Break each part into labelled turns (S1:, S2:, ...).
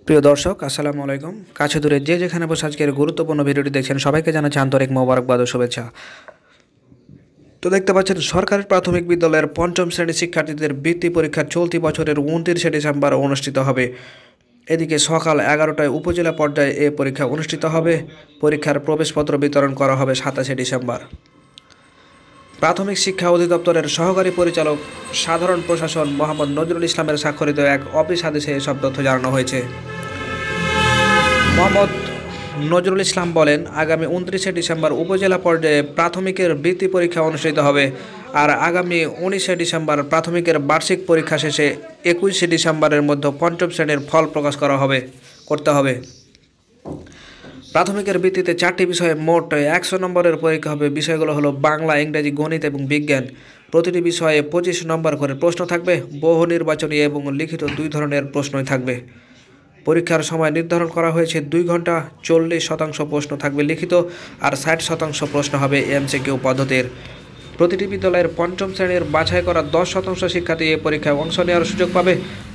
S1: প্রিয় দর্শক আসসালামু আলাইকুম। কাছে দূরে যে যেখানে বসে আজকের গুরুত্বপূর্ণ ভিডিওটি দেখছেন সবাইকে জানাচ্ছি আন্তরিক মোবারকবাদ ও শুভেচ্ছা। তো দেখতে পাচ্ছেন সরকারি প্রাথমিক বিদ্যালয়ের পঞ্চম শ্রেণীর শিক্ষার্থীদের বৃত্তি পরীক্ষা চলতি বছরের 29শে ডিসেম্বর অনুষ্ঠিত হবে। এদিকে সকাল 11টায় উপজেলা পর্যায়ে এ পরীক্ষা অনুষ্ঠিত হবে। পরীক্ষার প্রবেশপত্র বিতরণ করা হবে 27শে ডিসেম্বর। প্রাথমিক শিক্ষা অধিদপ্তরের সহকারী পরিচালক সাধারণ প্রশাসন মোহাম্মদ নজরুল ইসলামের স্বাক্ষরিত এক অফিস আদেশে এসব তথ্য জানানো হয়েছে। মোহাম্মদ নজরুল ইসলাম বলেন, আগামী 29শে ডিসেম্বর উপজেলা পর্যায়ে প্রাথমিকের বৃত্তি পরীক্ষা অনুষ্ঠিত হবে। আর আগামী 19শে ডিসেম্বর প্রাথমিকের বার্ষিক পরীক্ষা শেষে 21শে ডিসেম্বরের মধ্যে পঞ্চম শ্রেণীর ফল প্রকাশ করতে হবে। প্রাথমিকের ভিত্তিতে 4টি বিষয়ে মোট 100 নম্বরের পরীক্ষা হবে। বিষয়গুলো হলো বাংলা, ইংরেজি, গণিত এবং বিজ্ঞান। প্রতিটি বিষয়ে 25 নম্বর করে প্রশ্ন থাকবে। বহু নির্বাচনী এবং লিখিত 2 ধরনের প্রশ্নই থাকবে। পরীক্ষার সময় নির্ধারণ করা হয়েছে 2 ঘন্টা। 40% প্রশ্ন থাকবে লিখিত আর 60% প্রশ্ন হবে এমসিকিউ পদ্ধতির। প্রতিটি বিদ্যালয়ের পঞ্চম শ্রেণীর বাছাই করা 10% শিক্ষার্থী এই পরীক্ষায় অংশ নেওয়ার সুযোগ পাবে,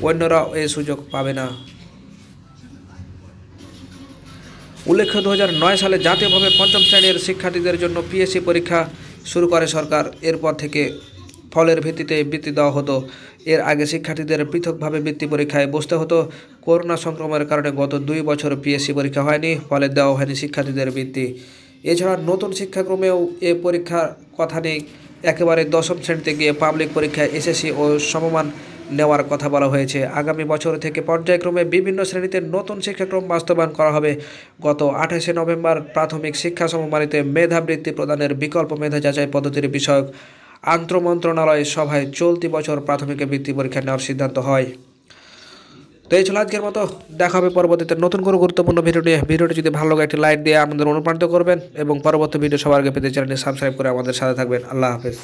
S1: অন্যরা এই সুযোগ পাবে না। উল্লেখ্য 2009 সালে জাতীয়ভাবে পঞ্চম শ্রেণীর শিক্ষার্থীদের জন্য পিএসসি পরীক্ষা শুরু করে সরকার। এরপর থেকে ফলের ভিত্তিতে বৃত্তি দেওয়া হতো। এর আগে শিক্ষার্থীদের পৃথকভাবে বৃত্তি পরীক্ষায় বসতে হতো। করোনা সংক্রমণের কারণে গত 2 বছর পিএসসি পরীক্ষা হয়নি, ফলে দেওয়া হয়নি শিক্ষার্থীদের বৃত্তি। এছাড়া নতুন শিক্ষাক্রমেও এ পরীক্ষার কথা নেই। একেবারে 10ম শ্রেণীতে গিয়ে পাবলিক পরীক্ষায় এসএসসি ও সমমান নেওয়ার কথা বলা হয়েছে। আগামী বছর থেকে পর্যায়ক্রমে বিভিন্ন শ্রেণীতে নতুন শিক্ষাক্রম বাস্তবায়ন করা হবে। গত 28শে নভেম্বর প্রাথমিক শিক্ষা সমমানিতে মেধাবৃত্তি প্রদানের বিকল্প মেধা যাচাই পদ্ধতির বিষয়ক আন্তঃমন্ত্রণালয় সভায় চলতি বছর প্রাথমিক বৃত্তি পরীক্ষা নেওয়ার সিদ্ধান্ত হয়। তো এই ছিল আজকের মতো। দেখা হবে পরবর্তীতে নতুন কোনো গুরুত্বপূর্ণ ভিডিও নিয়ে। ভিডিওটি যদি ভালো লাগে একটি লাইক দিয়ে আমাদের অনুপ্রাণিত করবেন এবং পরবর্তী ভিডিও সবার আগে পেতে চ্যানেলটি সাবস্ক্রাইব করে আমাদের সাথে থাকবেন। আল্লাহ হাফেজ।